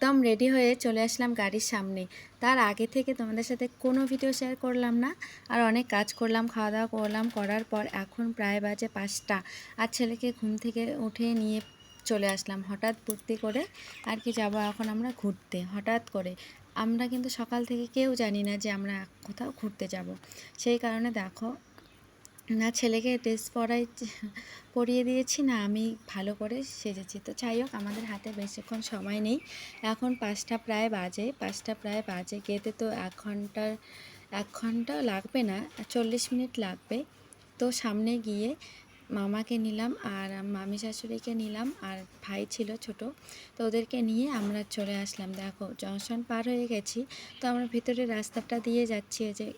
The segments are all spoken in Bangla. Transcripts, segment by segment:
একদম রেডি হয়ে চলে আসলাম গাড়ির সামনে। তার আগে থেকে তোমাদের সাথে কোনো ভিডিও শেয়ার করলাম না, আর অনেক কাজ করলাম, খাওয়া দাওয়া করলাম, করার পর এখন প্রায় বাজে 5টা। আর ছেলেকে ঘুম থেকে উঠে নিয়ে চলে আসলাম হঠাৎ বুদ্ধি করে। আর কি যাব এখন আমরা ঘুরতে, হঠাৎ করে। আমরা কিন্তু সকাল থেকে কেউ জানি না যে আমরা কোথাও ঘুরতে যাব। সেই কারণে দেখো, না ছেলেকে ড্রেস পরিয়ে দিয়েছি, না আমি ভালো করে সেজেছি। তো যাই হোক, আমাদের হাতে বেশিক্ষণ সময় নেই। এখন 5টা প্রায় বাজে যেতে তো 1 ঘন্টা লাগবে না, 40 মিনিট লাগবে। তো সামনে গিয়ে মামাকে নিলাম আর মামি শাশুড়িকে নিলাম, আর ভাই ছিল ছোট, তো ওদেরকে নিয়ে আমরা চলে আসলাম। দেখো জংশন পার হয়ে গেছি, তো আমরা ভিতরে রাস্তাটা দিয়ে যাচ্ছি, যে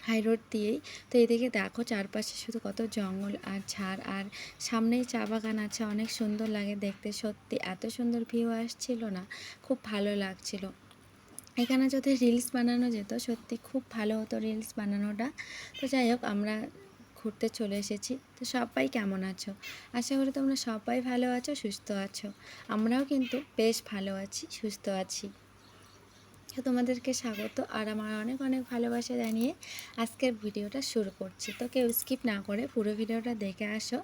হাই রোড দিয়েই। তো এদিকে দেখো চারপাশে শুধু কত জঙ্গল আর ঝাড়, আর সামনেই চা বাগান আছে, অনেক সুন্দর লাগে দেখতে। সত্যি এত সুন্দর ভিউ আসছিল না, খুব ভালো লাগছিল। এখানে যদি রিলস বানানো যেত সত্যি খুব ভালো হতো রিলস বানানোটা। তো যাই হোক, আমরা ঘুরতে চলে এসেছি। তো সবাই কেমন আছো? আশা করি তোমরা সবাই ভালো আছো, সুস্থ আছো। আমরাও কিন্তু বেশ ভালো আছি, সুস্থ আছি। তো তোমাদেরকে স্বাগত আর আমার অনেক অনেক ভালোবাসা জানিয়ে আজকের ভিডিওটা শুরু করছি। তো কেউ স্কিপ না করে পুরো ভিডিওটা দেখে আসো।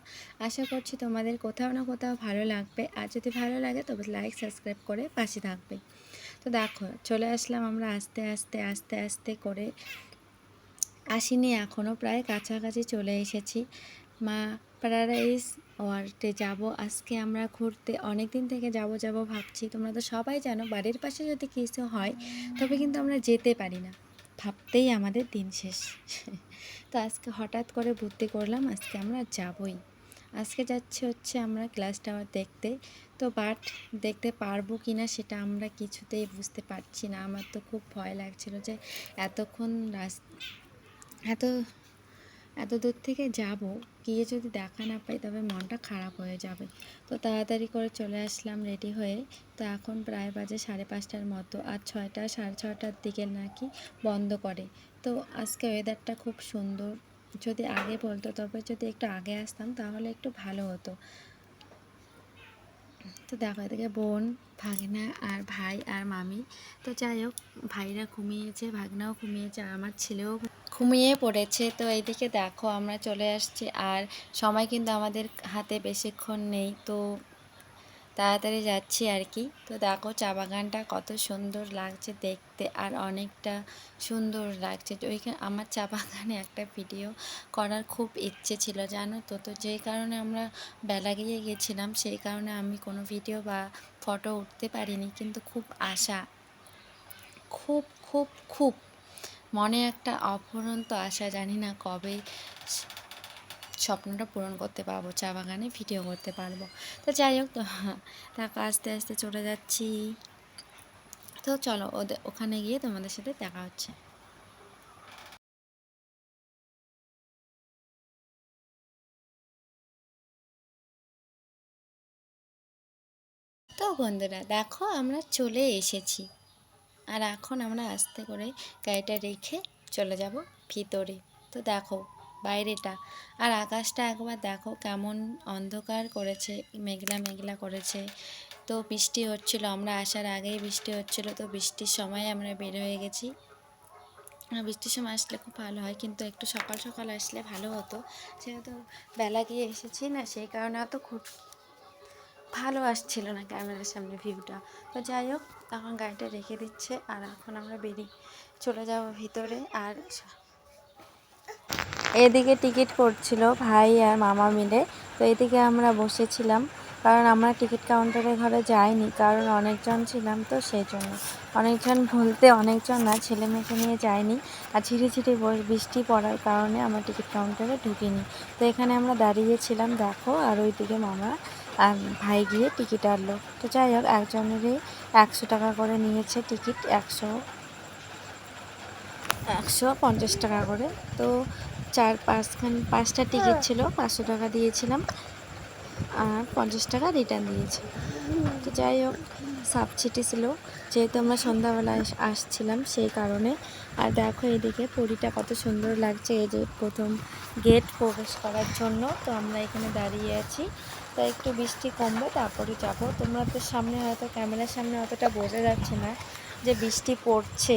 আশা করছি তোমাদের কোথাও না কোথাও ভালো লাগবে, আর যদি ভালো লাগে তবে লাইক সাবস্ক্রাইব করে পাশে থাকবে। তো দেখো চলে আসলাম আমরা আস্তে আস্তে আস্তে আস্তে করে, আসিনি এখনও, প্রায় কাছাকাছি চলে এসেছি। মা প্যারাডাইস ওয়ার্ল্ডে যাব আজকে আমরা ঘুরতে। অনেক দিন থেকে যাব ভাবছি। তোমরা তো সবাই জানো বাড়ির পাশে যদি কিছু হয় তবে কিন্তু আমরা যেতে পারি না, ভাবতেই আমাদের দিন শেষ। তো আজকে হঠাৎ করে বুদ্ধি করলাম আজকে আমরা যাবই। আজকে হচ্ছে আমরা গ্লাস টাওয়ার দেখতে। তো বাট দেখতে পারবো কি না সেটা আমরা কিছুতেই বুঝতে পারছি না। আমার তো খুব ভয় লাগছিল যে এতক্ষণ এত এত দূর থেকে যাব, গিয়ে যদি দেখা না পাই তবে মনটা খারাপ হয়ে যাবে। তো তাড়াতাড়ি করে চলে আসলাম রেডি হয়ে। তো এখন প্রায় বাজে 5:30টার মতো, আর 6টা 6:30টার দিকে নাকি বন্ধ করে। তো আজকে ওয়েদারটা খুব সুন্দর। যদি আগে বলতো, তবে যদি একটু আগে আসতাম তাহলে একটু ভালো হতো। তো দেখো এদিকে বোন, ভাগনা আর ভাই আর মামি। তো যাই হোক, ভাইরা ঘুমিয়েছে, ভাগনাও ঘুমিয়েছে, আর আমার ছেলেও ঘুমিয়ে পড়েছে। তো এইদিকে দেখো আমরা চলে আসছি, আর সময় কিন্তু আমাদের হাতে বেশিক্ষণ নেই, তো তাড়াতাড়ি যাচ্ছি আর কি। তো দেখো চা বাগানটা কত সুন্দর লাগছে দেখতে, আর অনেকটা সুন্দর লাগছে। তো ওইখানে আমার চা বাগানে একটা ভিডিও করার খুব ইচ্ছে ছিল, জানো তো। তো যেই কারণে আমরা বেলা গিয়ে গেছিলাম, সেই কারণে আমি কোনো ভিডিও বা ফটো উঠতে পারিনি, কিন্তু খুব আশা, খুব খুব খুব মনে একটা অফুরন্ত আশা, জানি না কবে স্বপ্নটা পূরণ করতে পারবো, চা বাগানে ভিডিও করতে পারবো। তো যাই হোক, তো তারপর আস্তে আস্তে চলে যাচ্ছি। তো চলো ওখানে গিয়ে তোমাদের সাথে দেখা হচ্ছে। তো বন্ধুরা দেখো আমরা চলে এসেছি, আর এখন আমরা আস্তে করে গাড়িটা রেখে চলে যাব ভিতরে। তো দেখো বাইরেটা আর আকাশটা একবার দেখো কেমন অন্ধকার করেছে, মেঘলা মেঘলা করেছে। তো বৃষ্টি হচ্ছিল, আমরা আসার আগেই বৃষ্টি হচ্ছিল। তো বৃষ্টির সময় আমরা বের হয়ে গেছি। বৃষ্টির সময় আসলে খুব ভালো হয়, কিন্তু একটু সকাল সকাল আসলে ভালো হতো। যেহেতু বেলা গিয়ে এসেছি না, সেই কারণে অত খুব ভালো আসছিল না ক্যামেরার সামনে ভিউটা। তো যাই হোক, এখন গাড়িটা রেখে দিচ্ছে, আর এখন আমরা বেরিয়ে চলে যাব ভিতরে। আর এদিকে টিকিট করছিল ভাই আর মামা মিলে। তো এদিকে আমরা বসেছিলাম, কারণ আমরা টিকিট কাউন্টারের ঘরে যাইনি, কারণ অনেকজন ছিলাম, তো সেই জন্য। অনেকজন বলতে অনেকজন না, ছেলে মেয়েকে নিয়ে যাইনি। আর ঝিরিঝিরি বৃষ্টি পড়ার কারণে আমরা টিকিট কাউন্টারে ঢুকিনি। তো এখানে আমরা দাঁড়িয়েছিলাম দেখো, আর ওইদিকে মামা আর ভাই গিয়ে টিকিট আনলো। তো যাই হোক, একজনেরই 100 টাকা করে নিয়েছে টিকিট, 150 টাকা করে। তো 5টা টিকিট ছিল, 500 টাকা দিয়েছিলাম, আর 50 টাকা রিটার্ন দিয়েছি। তো যাই হোক, সাবসিডি ছিল, যেহেতু আমরা সন্ধ্যাবেলায় আসছিলাম সেই কারণে। আর দেখো এদিকে পুরীটা কত সুন্দর লাগছে, এই যে প্রথম গেট প্রবেশ করার জন্য। তো আমরা এখানে দাঁড়িয়ে আছি, তো একটু বৃষ্টি কমবে তারপরে যাব। তোমাদের সামনে হয়তো ক্যামেরার সামনে অতটা বোঝা যাচ্ছে না যে বৃষ্টি পড়ছে,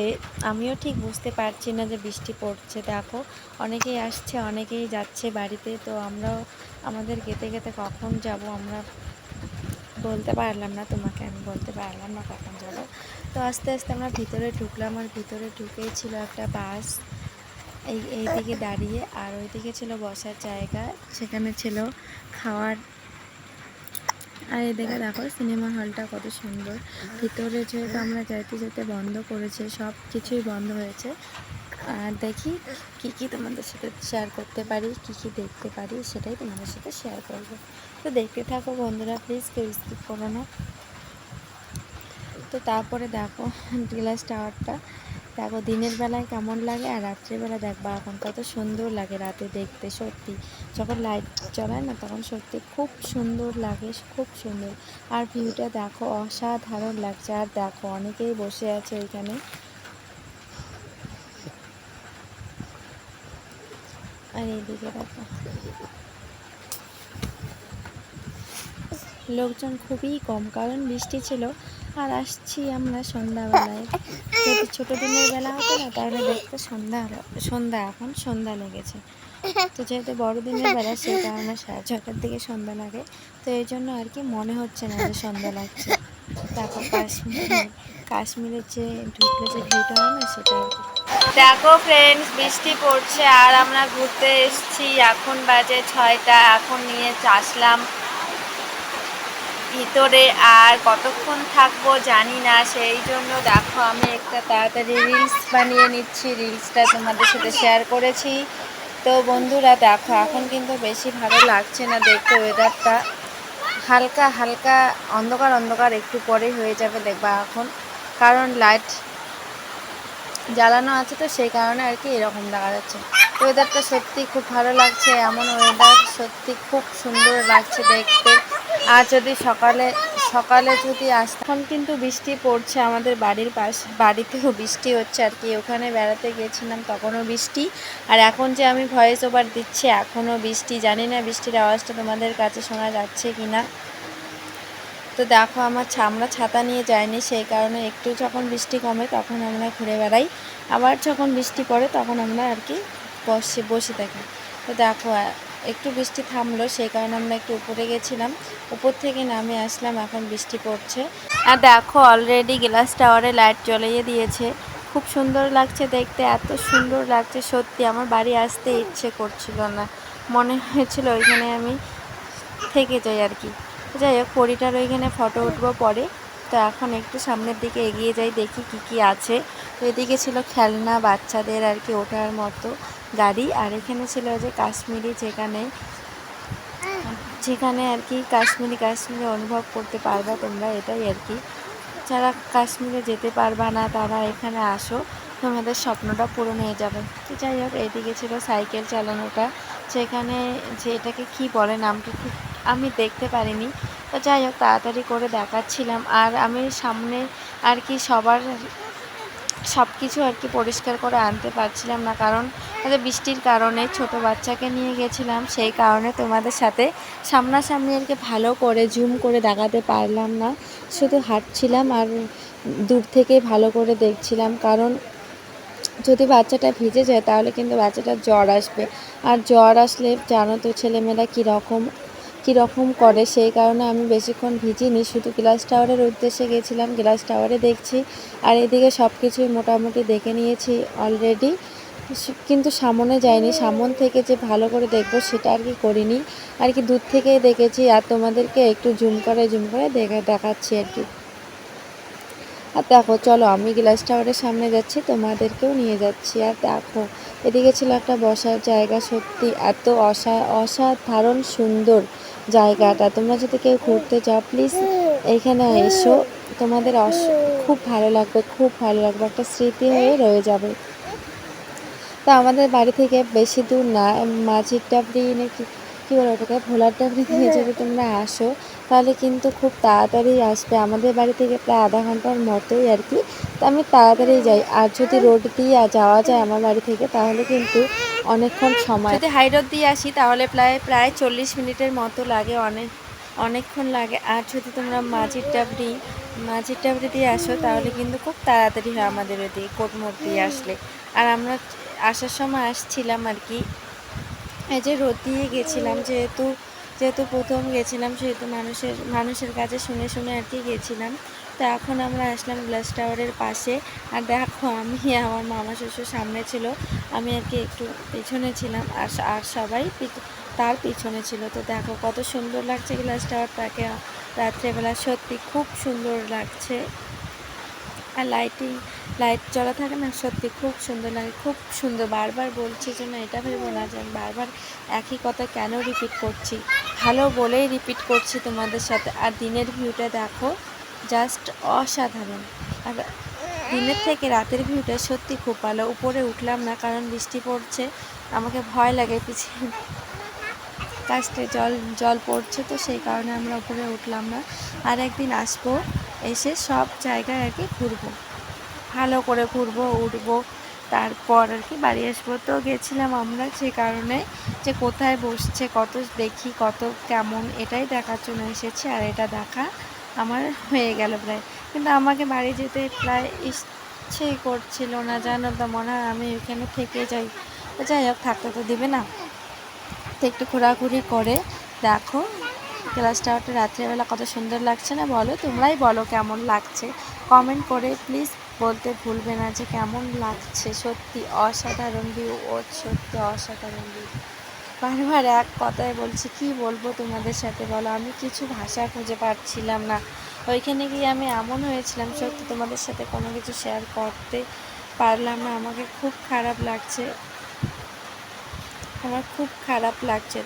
আমিও ঠিক বুঝতে পারছি না যে বৃষ্টি পড়ছে। দেখো অনেকেই আসছে অনেকেই যাচ্ছে বাড়িতে, তো আমরাও আমাদের গেতে গেতে কখন যাব আমরা বলতে পারলাম না, তোমাকে আমি বলতে পারলাম না কখন যাব। তো আস্তে আস্তে আমরা ভিতরে ঢুকলাম, আর ভিতরে ঢুকেই ছিল একটা বাস এইদিকে দাঁড়িয়ে, আর ওইদিকে ছিল বসার জায়গা, সেখানে ছিল খাওয়ার। আর এদিকে দেখো সিনেমা হলটা কত সুন্দর। ভিতরে যেহেতু আমরা যাইতে যেতে বন্ধ করেছে, সব কিছুই বন্ধ হয়েছে। আর দেখি কি তোমাদের সাথে শেয়ার করতে পারি, কি দেখতে পারি সেটাই তোমাদের সাথে শেয়ার করব। তো দেখতে থাকো বন্ধুরা, প্লিজ কেউ স্কিপ করো না। তো তারপরে দেখো গ্লাস টাওয়ারটা, দেখো দিনের বেলায় কেমন লাগে আর রাত্রিবেলা দেখবা এখন কত সুন্দর লাগে রাতে দেখতে। সত্যি যখন লাইট জ্বলায় না তখন সত্যি খুব সুন্দর লাগে, খুব সুন্দর। আর ভিউটা দেখো অসাধারণ লাগছে। আর দেখো অনেকেই বসে আছে ওইখানে, আর এইদিকে দেখো লোকজন খুবই কম, কারণ বৃষ্টি ছিল। আর আসছি আমরা সন্ধ্যাবেলায়, যদি ছোটো দিনের বেলা হতো না তাহলে দেখতে সন্ধ্যা এখন সন্ধ্যা লেগেছে। তো যেহেতু বড়দিনের বেলা সেই কারণে 6:30টার দিকে সন্ধ্যা লাগে, তো এই জন্য আর কি মনে হচ্ছে না যে সন্ধ্যা লাগছে। দেখো কাশ্মীরের যে ঢুকলে যে ভিউটা হয় না সেটা আর কি। দেখো ফ্রেন্ডস বৃষ্টি পড়ছে আর আমরা ঘুরতে এসেছি, এখন বাজে 6টা। এখন নিয়ে আসলাম ভিতরে, আর কতক্ষণ থাকবো জানি না, সেই জন্য দেখো আমি একটা তাড়াতাড়ি রিলস বানিয়ে নিচ্ছি। রিলসটা তোমাদের সাথে শেয়ার করেছি। তো বন্ধুরা দেখো এখন কিন্তু বেশি ভালো লাগছে না দেখতে, ওয়েদারটা হালকা হালকা অন্ধকার অন্ধকার, একটু পরেই হয়ে যাবে দেখবা এখন, কারণ লাইট জ্বালানো আছে তো সেই কারণে আর কি এরকম দেখা যাচ্ছে। ওয়েদারটা সত্যি খুব ভালো লাগছে, এমন ওয়েদার সত্যি খুব সুন্দর লাগছে দেখতে। আর যদি সকালে যদি আসতে, এখন কিন্তু বৃষ্টি পড়ছে আমাদের বাড়িতেও বৃষ্টি হচ্ছে আর কি। ওখানে বেড়াতে গিয়েছিলাম তখনও বৃষ্টি, আর এখন যে আমি ভয়েস ওভার দিচ্ছি এখনও বৃষ্টি। জানি না বৃষ্টির আওয়াজটা তোমাদের কাছে শোনা যাচ্ছে কি না। তো দেখো আমরা ছাতা নিয়ে যাইনি, সেই কারণে একটু যখন বৃষ্টি কমে তখন আমরা ঘুরে বেড়াই, আবার যখন বৃষ্টি পড়ে তখন আমরা আর কি বসে থাকি। তো দেখো একটু বৃষ্টি থামলো, সেই কারণে আমরা একটু উপরে গেছিলাম, উপর থেকে নামে আসলাম, এখন বৃষ্টি পড়ছে। আর দেখো অলরেডি গ্লাস টাওয়ারে লাইট জ্বলিয়ে দিয়েছে, খুব সুন্দর লাগছে দেখতে, এত সুন্দর লাগছে সত্যি। আমার বাড়ি আসতে ইচ্ছে করছিল না, মনে হয়েছিল ওইখানে আমি থেকে যাই আর কি। যাই হোক পরিটার ওইখানে ফটো উঠবো পরে। তো এখন একটু সামনের দিকে এগিয়ে যাই, দেখি কি আছে। তো এদিকে ছিল খেলনা বাচ্চাদের আর কি ওঠার মতো গাড়ি, আর এখানে ছিল যে কাশ্মীরি, যেখানে আর কি কাশ্মীরি অনুভব করতে পারবা তোমরা, এটাই আর কি। যারা কাশ্মীরে যেতে পারবা না তারা এখানে আসো, তোমাদের স্বপ্নটা পূরণ হয়ে যাবে। তো যাই হোক এইদিকে ছিল সাইকেল চালানোটা, সেখানে যে এটাকে কী বলে নামটা ঠিক আমি দেখতে পারিনি। তো যাই হোক তাড়াতাড়ি করে দেখাচ্ছিলাম, আর আমি সামনে আর কি সব কিছু আর কি পরিষ্কার করে আনতে পারছিলাম না, কারণ বৃষ্টির কারণে ছোট বাচ্চাকে নিয়ে গেছিলাম, সেই কারণে তোমাদের সাথে সামনাসামনি আর কি ভালো করে জুম করে দেখাতে পারলাম না। শুধু হাঁটছিলাম আর দূর থেকে ভালো করে দেখছিলাম, কারণ যদি বাচ্চাটা ভিজে যায় তাহলে কিন্তু বাচ্চাটার জ্বর আসবে, আর জ্বর আসলে জানো তো ছেলেমেয়েরা কীরকম করে, সেই কারণে আমি বেশিক্ষণ ভিজিনি, শুধু গ্লাস টাওয়ারের উদ্দেশ্যে গেছিলাম, গ্লাস টাওয়ারে দেখছি। আর এদিকে সব কিছুই মোটামুটি দেখে নিয়েছি অলরেডি, কিন্তু সামনে যাইনি, সামন থেকে যে ভালো করে দেখবো সেটা আর কি করিনি, আর কি দূর থেকেই দেখেছি, আর তোমাদেরকে একটু জুম করে দেখাচ্ছি আর কি। আর দেখো চলো আমি গ্লাস টাওয়ারের সামনে যাচ্ছি, তোমাদেরকেও নিয়ে যাচ্ছি। আর দেখো এদিকে ছিল একটা বসার জায়গা, সত্যি এত অসাধারণ সুন্দর জায়গাটা। তোমরা যদি কেউ ঘুরতে যাও প্লিজ এইখানে এসো, তোমাদের খুব ভালো লাগবে, একটা স্মৃতি হয়ে রয়ে যাবে। তো আমাদের বাড়ি থেকে বেশি দূর না, মাঝির ডাবরি নাকি কী বলে ওটাকে, ভোলার ডাবরি থেকে যদি তোমরা আসো তাহলে কিন্তু খুব তাড়াতাড়ি আসবে, আমাদের বাড়ি থেকে প্রায় আধা ঘন্টার মতোই আর কি। তো আমি তাড়াতাড়ি যাই, আর যদি রোড দিয়ে যাওয়া যায় আমার বাড়ি থেকে তাহলে কিন্তু অনেকক্ষণ সময়, যদি হাই রোড দিয়ে আসি তাহলে প্রায় 40 মিনিটের মতো লাগে, অনেকক্ষণ লাগে। আর যদি তোমরা মাঝির ডাবরি দিয়ে আসো তাহলে কিন্তু খুব তাড়াতাড়ি হয় আমাদের ওদিকে কোটমোড় দিয়ে আসলে। আর আমরা আসার সময় আসছিলাম আর কি, এই যে রোদ দিয়ে গেছিলাম, যেহেতু প্রথম গেছিলাম সেহেতু মানুষের কাছে শুনে শুনে আর কি গেছিলাম। তো এখন আমরা আসলাম গ্লাস টাওয়ারের পাশে। আর দেখো আমি আমার মামা শ্বশুর সামনে ছিল, আমি আর কি একটু পিছনে ছিলাম, আর সবাই তার পিছনে ছিল। তো দেখো কত সুন্দর লাগছে গ্লাস টাওয়ারটাকে রাত্রেবেলা, সত্যি খুব সুন্দর লাগছে। আর লাইট জ্বলা থাকে না, সত্যি খুব সুন্দর লাগে, খুব সুন্দর। বারবার বলছি যে না, এটা ভেবো না যে আমি বারবার একই কথা কেন রিপিট করছি, ভালো বলেই রিপিট করছি তোমাদের সাথে। আর দিনের ভিউটা দেখো, জাস্ট অসাধারণ। আর দিনের থেকে রাতের ভিউটা সত্যি খুব ভালো। উপরে উঠলাম না কারণ বৃষ্টি পড়ছে, আমাকে ভয় লাগে পিছিয়ে কাস্টে জল পড়ছে, তো সেই কারণে আমরা উপরে উঠলাম না। আর একদিন আসবো, এসে সব জায়গায় আর কি ঘুরবো, ভালো করে ঘুরবো, উঠবো, তারপর আর কি বাড়ি আসবো। তো গেছিলাম আমরা সে কারণে যে কোথায় বসছে, কত দেখি, কত কেমন, এটাই দেখার জন্য এসেছি। আর এটা দেখা আমার হয়ে গেল প্রায়, কিন্তু আমাকে বাড়ি যেতে প্রায় ইচ্ছেই করছিল না, জানো তো, মনে হয় আমি এখানে থেকে যাই। তো যাই হোক, থাকতে তো দিবে না, তো একটু ঘোরাঘুরি করে দেখো গ্লাস টাওয়ারটা রাত্রেবেলা কত সুন্দর লাগছে না বলো? তোমরাই বলো কেমন লাগছে, কমেন্ট করে প্লিজ বলতে ভুলবে না যে কেমন লাগছে। সত্যি অসাধারণ ভিউ, সত্যি অসাধারণ ভিউ। বারবার এক কথায় বলছি, কি বলবো তোমাদের সাথে বলো, আমি কিছু ভাষা খুঁজে পাচ্ছিলাম না। ওইখানে গিয়ে আমি এমন হয়েছিলাম, সত্যি তোমাদের সাথে কোনো কিছু শেয়ার করতে পারলাম না, আমাকে খুব খারাপ লাগছে, আমার খুব খারাপ লাগছে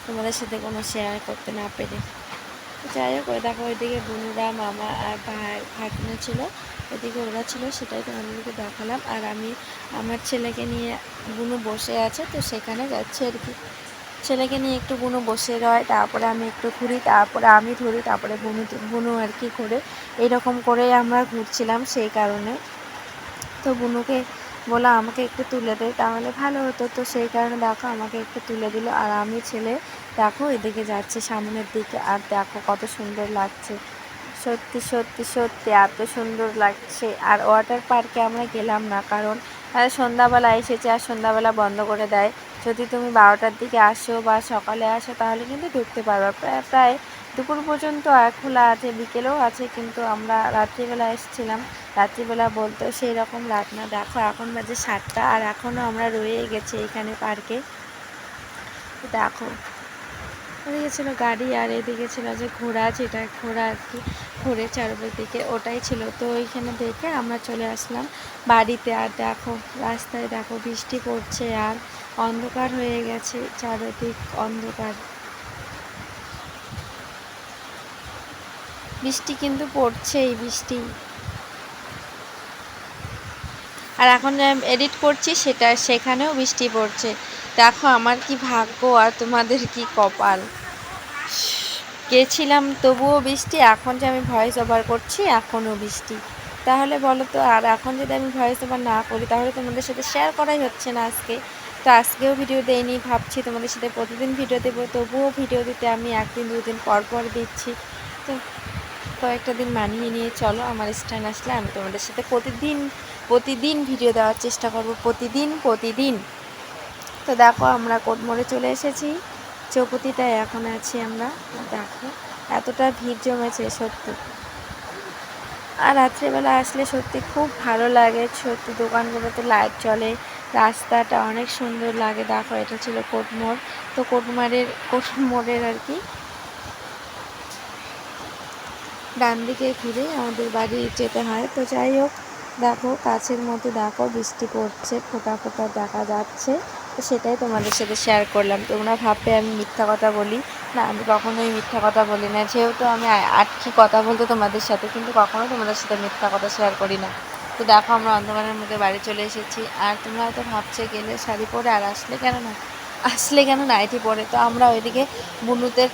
তোমাদের সাথে কোনো শেয়ার করতে না পেরে। যাই হোক, ওই দেখো ওইদিকে বুনুরা, মামা আর ভাগ্নে ছিল, ওইদিকে ওরা ছিল, সেটাই তোমাদেরকে দেখালাম। আর আমি আমার ছেলেকে নিয়ে, বুনু বসে আছে তো সেখানে যাচ্ছে আর কি, ছেলেকে নিয়ে একটু বুনু বসে রয়, তারপরে আমি একটু ঘুরি, তারপরে আমি ধরি, তারপরে বুনু আর কি ঘুরে, এইরকম করেই আমরা ঘুরছিলাম। সেই কারণে তো বুনুকে বলা আমাকে একটু তুলে দে, তাহলে ভালো হতো। তো সেই কারণে দেখো আমাকে একটু তুলে দিল। আর আমি ছেলে দেখো এদিকে যাচ্ছে সামনের দিকে, আর দেখো কত সুন্দর লাগছে, সত্যি সত্যি সত্যি এত সুন্দর লাগছে। আর ওয়াটার পার্কে আমরা গেলাম না, কারণ সন্ধ্যাবেলা এসেছে, আর সন্ধ্যাবেলা বন্ধ করে দেয়। যদি তুমি 12টার দিকে আসো বা সকালে আসো তাহলে কিন্তু ঢুকতে পারবে, প্রায় দুপুর পর্যন্ত খোলা আছে, বিকেলেও আছে, কিন্তু আমরা রাত্রিবেলা এসেছিলাম। রাত্রিবেলা বলতেও সেই রকম রাত না, দেখো এখন বাজে 7টা, আর এখনও আমরা রয়ে গেছি এইখানে পার্কে। দেখো ওদিকে ছিল গাড়ি, আর এদিকে ছিল যে ঘোড়া, যেটা ঘোড়া আর কি ঘুরে চারদিকে, ওটাই ছিল। তো ওইখানে দেখে আমরা চলে আসলাম বাড়িতে। আর দেখো রাস্তায় দেখো বৃষ্টি পড়ছে, আর অন্ধকার হয়ে গেছে, চারিদিক অন্ধকার, বৃষ্টি কিন্তু পড়ছেই, বৃষ্টি। আর এখন যে আমি এডিট করছি সেখানেও বৃষ্টি পড়ছে। দেখো আমার কি ভাগ্য আর তোমাদের কি কপাল, গেছিলাম তবুও বৃষ্টি, এখন যে আমি ভয়েস ওভার করছি এখনও বৃষ্টি। তাহলে বলো তো, আর এখন যদি আমি ভয়েস ওভার না করি তাহলে তোমাদের সাথে শেয়ার করাই হচ্ছে না আজকে। তো আজকেও ভিডিও দেইনি, ভাবছি তোমাদের সাথে প্রতিদিন ভিডিও দেবো, তবুও ভিডিও দিতে আমি 1 দিন 2 দিন পর পর দিচ্ছি। তো কয়েকটা দিন মানিয়ে নিয়ে চলো, আমার স্টাইল আসলে আমি তোমাদের সাথে প্রতিদিন ভিডিও দেওয়ার চেষ্টা করব, প্রতিদিন। তো দেখো আমরা কোটমোড়ে চলে এসেছি, চৌপতিটায় এখন আছি আমরা। দেখো এতটা ভিড় জমেছে সত্যি, আর রাত্রেবেলা আসলে সত্যি খুব ভালো লাগে, সত্যি দোকানগুলোতে লাইট জ্বলে, রাস্তাটা অনেক সুন্দর লাগে। দেখো এটা ছিল কোটমোড়, তো কোটমোড়ের আর কি ডান দিকে ঘুরে আমাদের বাড়ি যেতে হয়। তো যাই হোক, দেখো কাছের মধ্যে দেখো বৃষ্টি পড়ছে, ফোঁটা ফোঁটা দেখা যাচ্ছে, তো সেটাই তোমাদের সাথে শেয়ার করলাম। তোমরা ভাববে আমি মিথ্যা কথা বলি, না আমি কখনোই মিথ্যা কথা বলি না, যেহেতু আমি আটকি কথা বলতে তোমাদের সাথে, কিন্তু কখনো তোমাদের সাথে মিথ্যা কথা শেয়ার করি না। তো দেখো আমরা অন্ধকারের মধ্যে বাড়ি চলে এসেছি। আর তোমরা হয়তো ভাবছে গেলে শাড়ি পরে, আর আসলে কেন নাইটি পরে। তো আমরা ওইদিকে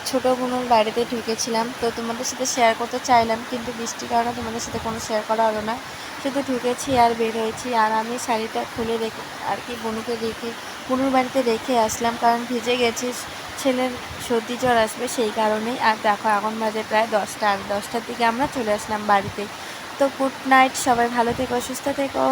ছোটো বুনুর বাড়িতে ঢুকেছিলাম, তো তোমাদের সাথে শেয়ার করতে চাইলাম, কিন্তু বৃষ্টির কারণে তোমাদের সাথে কোনো শেয়ার করা হলো না, শুধু ঢুকেছি আর বের হয়েছি। আর আমি শাড়িটা খুলে রেখে আর কি বুনুর বাড়িতে রেখে আসলাম, কারণ ভিজে গেছি, ছেলের সর্দি জ্বর আসবে সেই কারণেই। আর দেখো এখন বাজে প্রায় 10টা, আর 10টার দিকে আমরা চলে আসলাম বাড়িতে। তো গুড নাইট, সবাই ভালো থেকো, সুস্থ থেকো।